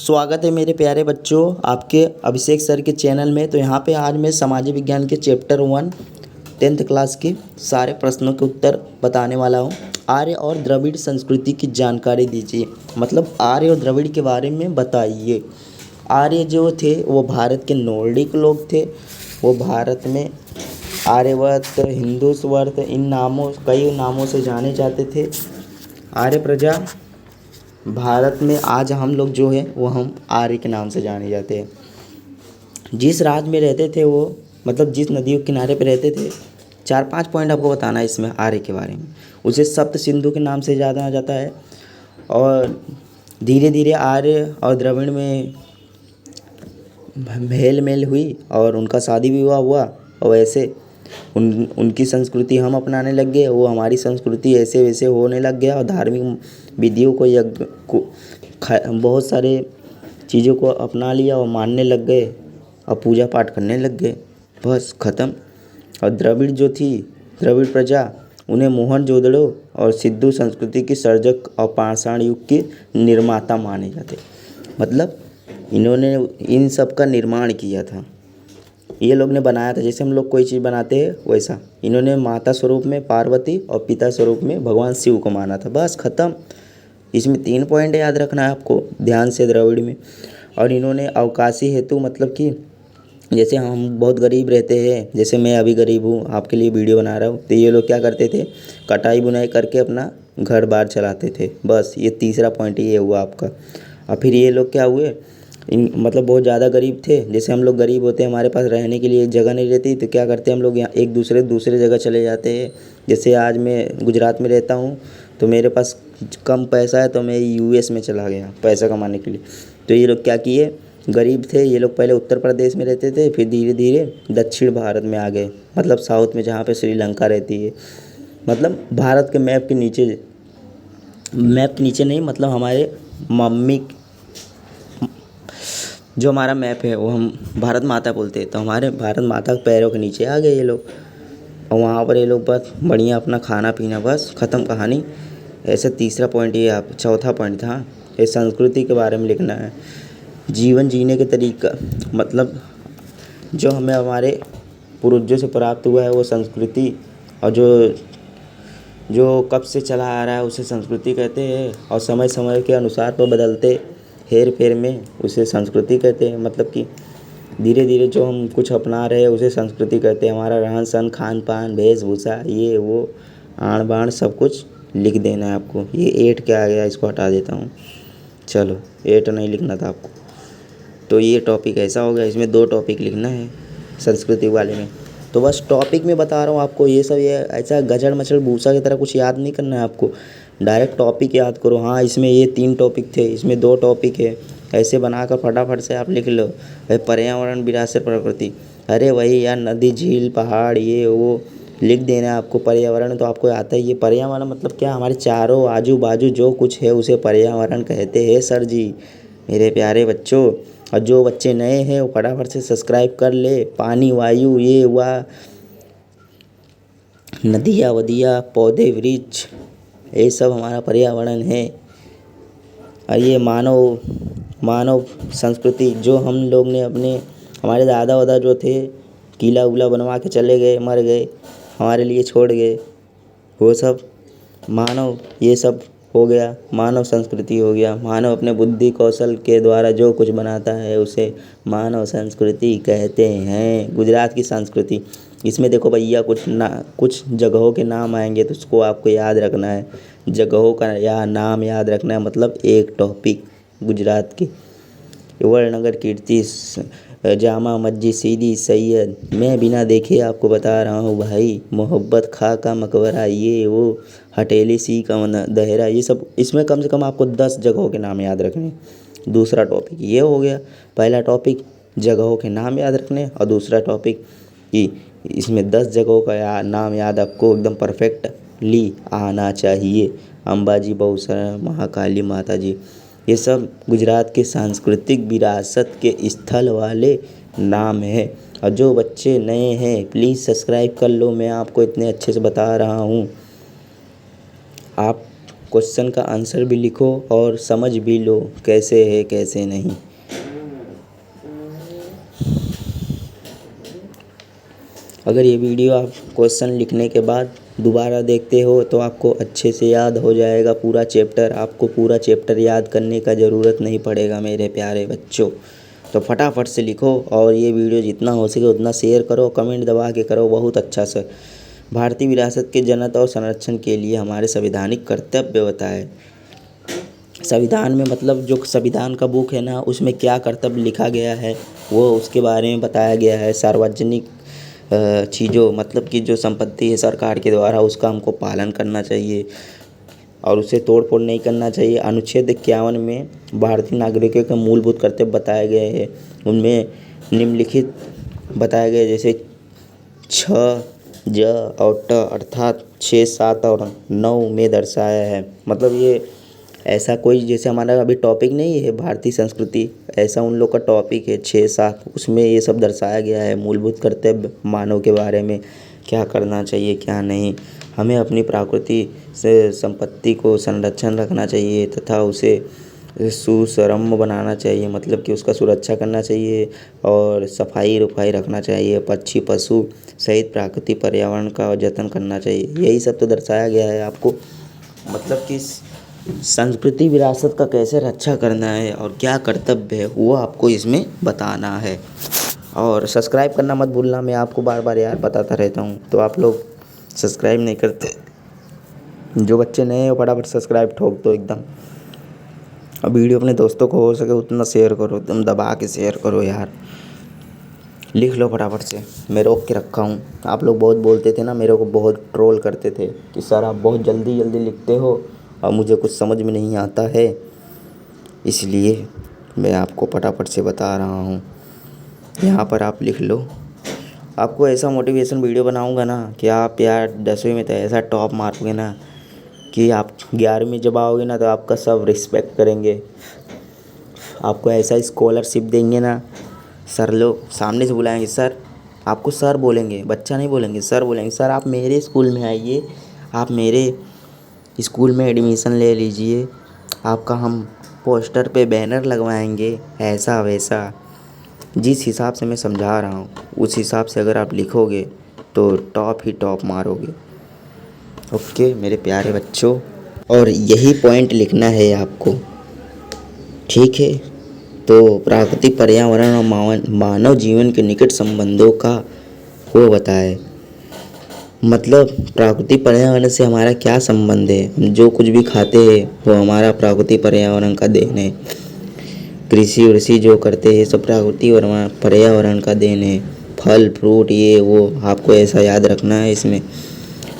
स्वागत है मेरे प्यारे बच्चों आपके अभिषेक सर के चैनल में। तो यहाँ पे आज मैं सामाजिक विज्ञान के चैप्टर 1 10th क्लास के सारे प्रश्नों के उत्तर बताने वाला हूँ। आर्य और द्रविड़ संस्कृति की जानकारी दीजिए, मतलब आर्य और द्रविड़ के बारे में बताइए। आर्य जो थे वो भारत के नॉर्डिक लोग थे। वो भारत में आर्यवर्त, हिंदुस्वर्त इन नामों कई नामों से जाने जाते थे। आर्य प्रजा भारत में आज हम लोग जो है वो हम आर्य के नाम से जाने जाते हैं। जिस राज्य में रहते थे वो मतलब जिस नदियों के किनारे पे रहते थे, 4-5 पॉइंट आपको बताना है इसमें आर्य के बारे में। उसे सप्त सिंधु के नाम से जाना जाता है। और धीरे धीरे आर्य और द्रविड़ में मेल मेल हुई और उनका शादी विवाह हुआ और वैसे उनकी संस्कृति हम अपनाने लग गए, वो हमारी संस्कृति ऐसे वैसे होने लग गया। और धार्मिक विधियों को यज्ञ को बहुत सारे चीज़ों को अपना लिया और मानने लग गए और पूजा पाठ करने लग गए, बस ख़त्म। और द्रविड़ जो थी, द्रविड़ प्रजा, उन्हें मोहनजोदड़ो और सिंधु संस्कृति की सर्जक और पाषाण युग के निर्माता माने जाते। मतलब इन्होंने इन सब का निर्माण किया था, ये लोग ने बनाया था। जैसे हम लोग कोई चीज़ बनाते हैं वैसा इन्होंने माता स्वरूप में पार्वती और पिता स्वरूप में भगवान शिव को माना था, बस ख़त्म। इसमें 3 पॉइंट याद रखना है आपको ध्यान से द्रविड़ में। और इन्होंने अवकाशी हेतु मतलब कि जैसे हम बहुत गरीब रहते हैं, जैसे मैं अभी गरीब हूँ, आपके लिए वीडियो बना रहा हूँ, तो ये लोग क्या करते थे, कटाई बुनाई करके अपना घर बार चलाते थे। बस ये तीसरा पॉइंट ये हुआ आपका। और फिर ये लोग क्या हुए, मतलब बहुत ज़्यादा गरीब थे। जैसे हम लोग गरीब होते हैं, हमारे पास रहने के लिए एक जगह नहीं रहती, तो क्या करते हैं हम लोग यहाँ एक दूसरे जगह चले जाते हैं। जैसे आज मैं गुजरात में रहता हूँ तो मेरे पास कम पैसा है तो मैं यूएस में चला गया पैसा कमाने के लिए। तो ये लोग क्या किए, गरीब थे ये लोग, पहले उत्तर प्रदेश में रहते थे, फिर धीरे धीरे दक्षिण भारत में आ गए, मतलब साउथ में जहाँ पे श्रीलंका रहती है। मतलब भारत के मैप के नीचे नहीं, मतलब हमारे मम्मी जो हमारा मैप है वो हम भारत माता बोलते हैं, तो हमारे भारत माता के पैरों के नीचे आ गए ये लोग। और वहाँ पर ये लोग बस बढ़िया अपना खाना पीना, बस ख़त्म कहानी। ऐसे तीसरा पॉइंट ये आप चौथा पॉइंट था, ये संस्कृति के बारे में लिखना है। जीवन जीने के तरीका, मतलब जो हमें हमारे पूर्वजों से प्राप्त हुआ है वो संस्कृति, और जो कब से चला आ रहा है उसे संस्कृति कहते हैं। और समय समय के अनुसार तो बदलते हेर फेर में उसे संस्कृति कहते हैं। मतलब कि धीरे धीरे जो हम कुछ अपना रहे हैं उसे संस्कृति कहते हैं। हमारा रहन सहन, खान पान, वेशभूषा, ये वो आन बान सब कुछ लिख देना है आपको। ये 8 क्या आ गया, इसको हटा देता हूँ। चलो 8 नहीं लिखना था आपको, तो ये टॉपिक ऐसा हो गया। इसमें 2 टॉपिक लिखना है संस्कृति वाले में। तो बस टॉपिक में बता रहा हूँ आपको, ये सब ये ऐसा गजड़ मचड़ भूसा की तरह कुछ याद नहीं करना है आपको, डायरेक्ट टॉपिक याद करो। हाँ इसमें ये 3 टॉपिक थे, इसमें 2 टॉपिक है, ऐसे बनाकर फटाफट से आप लिख लो। भाई पर्यावरण, विरासत, प्रकृति, अरे वही यार, नदी, झील, पहाड़, ये वो लिख देना है आपको। पर्यावरण तो आपको आता ही है। पर्यावरण मतलब क्या, हमारे चारों आजू बाजू जो कुछ है उसे पर्यावरण कहते हैं सर जी, मेरे प्यारे बच्चों। और जो बच्चे नए हैं वो फटाफट से सब्सक्राइब कर ले। पानी, वायु, ये हुआ, नदियाँ वदियाँ, पौधे वृक्ष, ये सब हमारा पर्यावरण है। और ये मानव संस्कृति, जो हम लोग ने हमारे दादा वादा जो थे किला उला बनवा के चले गए, मर गए, हमारे लिए छोड़ गए, वो सब मानव, ये सब हो गया मानव संस्कृति हो गया। मानव अपने बुद्धि कौशल के द्वारा जो कुछ बनाता है उसे मानव संस्कृति कहते हैं। गुजरात की संस्कृति, इसमें देखो भैया कुछ जगहों के नाम आएंगे तो उसको आपको याद रखना है। जगहों का नाम याद रखना है, मतलब एक टॉपिक गुजरात की। वड़नगर, कीर्ति, जामा मस्जिद, सीदी सैयद, मैं बिना देखे आपको बता रहा हूँ भाई, मोहब्बत खा का मकबरा, ये वो, हटेली सी का दहरा, ये सब। इसमें कम से कम आपको 10 जगहों के नाम याद रखने। दूसरा टॉपिक ये हो गया। पहला टॉपिक जगहों के नाम याद रखने, और दूसरा टॉपिक कि इसमें 10 जगहों का नाम याद आपको एकदम परफेक्टली आना चाहिए। अंबाजी, बहुसरा, महाकाली माता जी, ये सब गुजरात के सांस्कृतिक विरासत के स्थल वाले नाम है। और जो बच्चे नए हैं प्लीज़ सब्सक्राइब कर लो, मैं आपको इतने अच्छे से बता रहा हूँ। आप क्वेश्चन का आंसर भी लिखो और समझ भी लो कैसे है कैसे नहीं। अगर ये वीडियो आप क्वेश्चन लिखने के बाद दोबारा देखते हो तो आपको अच्छे से याद हो जाएगा पूरा चैप्टर। आपको पूरा चैप्टर याद करने का ज़रूरत नहीं पड़ेगा मेरे प्यारे बच्चों। तो फटाफट से लिखो और ये वीडियो जितना हो सके उतना शेयर करो, कमेंट दबा के करो बहुत अच्छा से। भारतीय विरासत के जनत और संरक्षण के लिए हमारे संवैधानिक कर्तव्य बताएं। संविधान में मतलब जो संविधान का बुक है ना, उसमें क्या कर्तव्य लिखा गया है वो उसके बारे में बताया गया है। सार्वजनिक चीज़ों मतलब कि जो संपत्ति है सरकार के द्वारा उसका हमको पालन करना चाहिए और उसे तोड़ फोड़ नहीं करना चाहिए। अनुच्छेद 51 में भारतीय नागरिकों के मूलभूत कर्तव्य बताए गए हैं। उनमें निम्नलिखित बताए गए जैसे 6 ज और ट अर्थात 6, 7 और 9 में दर्शाया है। मतलब ये ऐसा कोई जैसे हमारा अभी टॉपिक नहीं है भारतीय संस्कृति, ऐसा उन लोग का टॉपिक है 6, 7, उसमें ये सब दर्शाया गया है। मूलभूत कर्तव्य मानव के बारे में क्या करना चाहिए क्या नहीं। हमें अपनी प्रकृति से संपत्ति को संरक्षण रखना चाहिए तथा उसे सुसरम्य बनाना चाहिए, मतलब कि उसका सुरक्षा करना चाहिए और सफाई रुफाई रखना चाहिए। पक्षी पशु सहित प्राकृतिक पर्यावरण का जतन करना चाहिए। यही सब तो दर्शाया गया है आपको, मतलब कि संस्कृति विरासत का कैसे रक्षा करना है और क्या कर्तव्य है वो आपको इसमें बताना है। और सब्सक्राइब करना मत भूलना, मैं आपको बार बार यार बताता रहता हूँ तो आप लोग सब्सक्राइब नहीं करते। जो बच्चे नए हैं वो फटाफट सब्सक्राइब ठोक दो एकदम। और वीडियो अपने दोस्तों को हो सके उतना शेयर करो, एकदम दबा के शेयर करो यार। लिख लो फटाफट से, मैं रोक के रखा हूँ। आप लोग बहुत बोलते थे ना, मेरे को बहुत ट्रोल करते थे कि सर आप बहुत जल्दी जल्दी लिखते हो और मुझे कुछ समझ में नहीं आता है, इसलिए मैं आपको फटाफट से बता रहा हूँ। यहाँ पर आप लिख लो। आपको ऐसा मोटिवेशन वीडियो बनाऊँगा ना कि आप यार 10वीं में तो ऐसा टॉप मारोगे ना कि आप 11वीं में जब आओगे ना तो आपका सब रिस्पेक्ट करेंगे। आपको ऐसा स्कॉलरशिप देंगे ना, सर लोग सामने से बुलाएंगे, सर आपको सर बोलेंगे, बच्चा नहीं बोलेंगे, सर बोलेंगे। सर आप मेरे स्कूल में आइए, आप मेरे स्कूल में एडमिशन ले लीजिए, आपका हम पोस्टर पे बैनर लगवाएंगे, ऐसा वैसा। जिस हिसाब से मैं समझा रहा हूँ उस हिसाब से अगर आप लिखोगे तो टॉप ही टॉप मारोगे। ओके मेरे प्यारे बच्चों, और यही पॉइंट लिखना है आपको, ठीक है। तो प्राकृतिक पर्यावरण और मानव जीवन के निकट संबंधों का वो बताए। मतलब प्राकृतिक पर्यावरण से हमारा क्या संबंध है। हम जो कुछ भी खाते हैं वो हमारा प्राकृतिक पर्यावरण का देन है। कृषि वृषि जो करते हैं सब प्राकृतिक पर्यावरण का देन है। फल फ्रूट ये वो आपको ऐसा याद रखना है। इसमें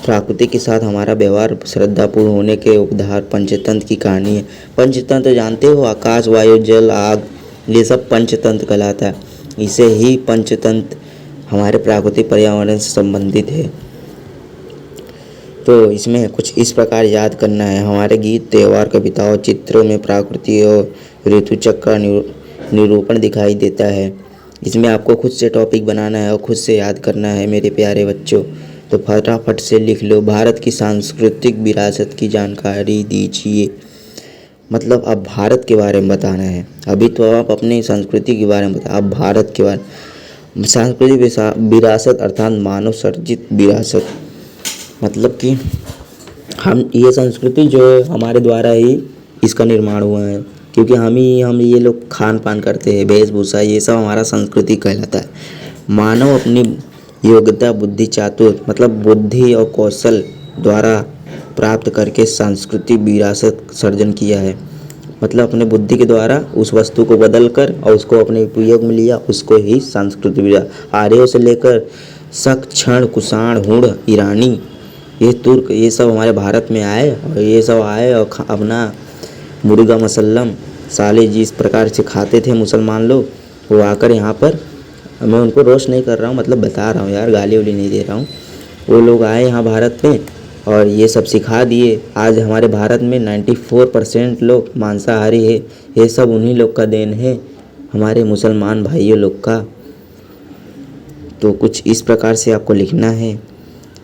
प्रकृति के साथ हमारा व्यवहार श्रद्धापूर्ण होने के उपधार पंचतंत्र की कहानी है। पंचतंत्र जानते हो, आकाश वायु जल आग, ये सब पंचतंत्र कहलाता है। इसे ही पंचतंत्र हमारे प्राकृतिक पर्यावरण से संबंधित है। तो इसमें कुछ इस प्रकार याद करना है। हमारे गीत त्योहार कविताओं चित्रों में प्रकृति और ऋतुचक्र का निरूपण दिखाई देता है। इसमें आपको खुद से टॉपिक बनाना है और खुद से याद करना है मेरे प्यारे बच्चों। तो फटाफट से लिख लो। भारत की सांस्कृतिक विरासत की जानकारी दीजिए। मतलब अब भारत के बारे में बताना है। अभी तो आप अपनी संस्कृति के बारे में बताओ, अब भारत के बारे में। सांस्कृतिक विरासत अर्थात मानव सर्जित विरासत, मतलब कि हम ये संस्कृति जो है हमारे द्वारा ही इसका निर्माण हुआ है, क्योंकि हम ये लोग खान पान करते हैं, वेशभूषा, ये सब हमारा संस्कृति कहलाता है। मानव अपनी योग्यता बुद्धि चातुर मतलब बुद्धि और कौशल द्वारा प्राप्त करके सांस्कृतिक विरासत सर्जन किया है। मतलब अपने बुद्धि के द्वारा उस वस्तु को बदल कर और उसको अपने उपयोग में लिया, उसको ही सांस्कृतिक विरासत। आर्यों से लेकर शक क्षण कुषाण हुण ईरानी ये तुर्क ये सब हमारे भारत में आए और ये सब आए और अपना मुर्गा मसल्लम साले जिस प्रकार से खाते थे मुसलमान लोग, वो आकर यहाँ पर, मैं उनको रोस्ट नहीं कर रहा हूँ, मतलब बता रहा हूँ यार, गाली वाली नहीं दे रहा हूँ। वो लोग आए यहाँ भारत में और ये सब सिखा दिए। आज हमारे भारत में 94% लोग मांसाहारी है। ये सब उन्हीं लोग का देन है, हमारे मुसलमान भाइयों लोग का। तो कुछ इस प्रकार से आपको लिखना है।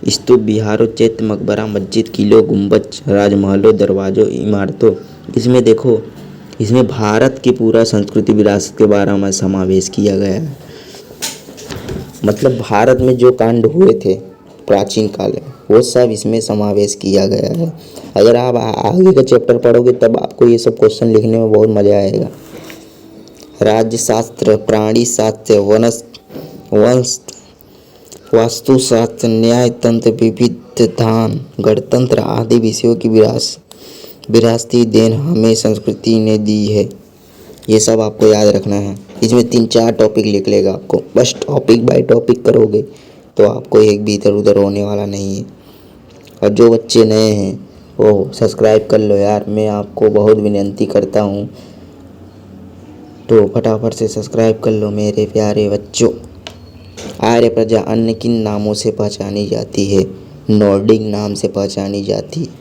स्तूप, बिहारों, चैत्य, मकबरा, मस्जिद, किलों, गुंबज, राजमहलों, दरवाज़ों, इमारतों। इसमें देखो, इसमें भारत की पूरा संस्कृति विरासत के बारे में समावेश किया गया है। मतलब भारत में जो कांड हुए थे प्राचीन काल में, वो सब इसमें समावेश किया गया है। अगर आप आगे का चैप्टर पढ़ोगे तब आपको ये सब क्वेश्चन लिखने में बहुत मज़ा आएगा। राज्य शास्त्र, प्राणी शास्त्र, वंश वास्तुशास्त्र, न्यायतंत्र, विविधान, गणतंत्र आदि विषयों की विरासती देन हमें संस्कृति ने दी है। ये सब आपको याद रखना है। इसमें 3-4 टॉपिक लिख लेगा आपको, बस टॉपिक बाय टॉपिक करोगे तो आपको एक भी इधर उधर होने वाला नहीं है। और जो बच्चे नए हैं वो सब्सक्राइब कर लो यार, मैं आपको बहुत विनती करता हूँ, तो फटाफट से सब्सक्राइब कर लो मेरे प्यारे बच्चों। आर्य प्रजा अन्य किन नामों से पहचानी जाती है? नॉर्डिक नाम से पहचानी जाती है।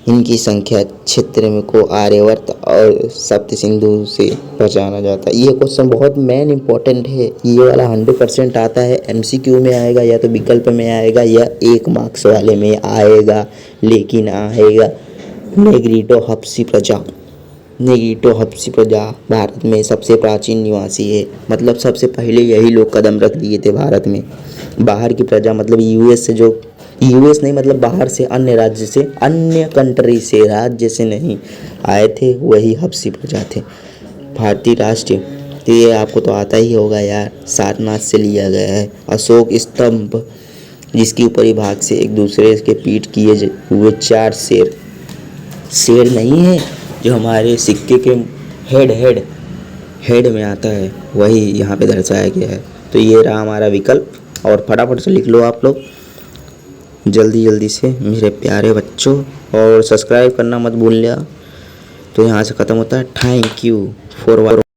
इनकी संख्या क्षेत्र में को आर्यवर्त और सप्त सिंधु से पहचाना जाता है। ये क्वेश्चन बहुत मेन इंपॉर्टेंट है। ये वाला 100% आता है, MCQ में आएगा या तो विकल्प में आएगा या 1 मार्क्स वाले में आएगा, लेकिन आएगा। नेग्रिटो हब्सी प्रजा भारत में सबसे प्राचीन निवासी है। मतलब सबसे पहले यही लोग कदम रख दिए थे भारत में। बाहर की प्रजा मतलब यूएस से, जो यूएस नहीं मतलब बाहर से, अन्य राज्य से, अन्य कंट्री से, राज्य से नहीं आए थे, वही हब्सी प्रजा थे। भारतीय राष्ट्र, तो ये आपको तो आता ही होगा यार, सारनाथ से लिया गया है। अशोक स्तंभ, जिसके ऊपरी भाग से एक दूसरे के पीठ किए हुए 4 शेर नहीं है जो हमारे सिक्के के हेड में आता है, वही यहाँ पे दर्शाया गया है। तो ये रहा हमारा विकल्प, और फटाफट से लिख लो आप लोग जल्दी से मेरे प्यारे बच्चों, और सब्सक्राइब करना मत भूलना। तो यहाँ से ख़त्म होता है। Thank you for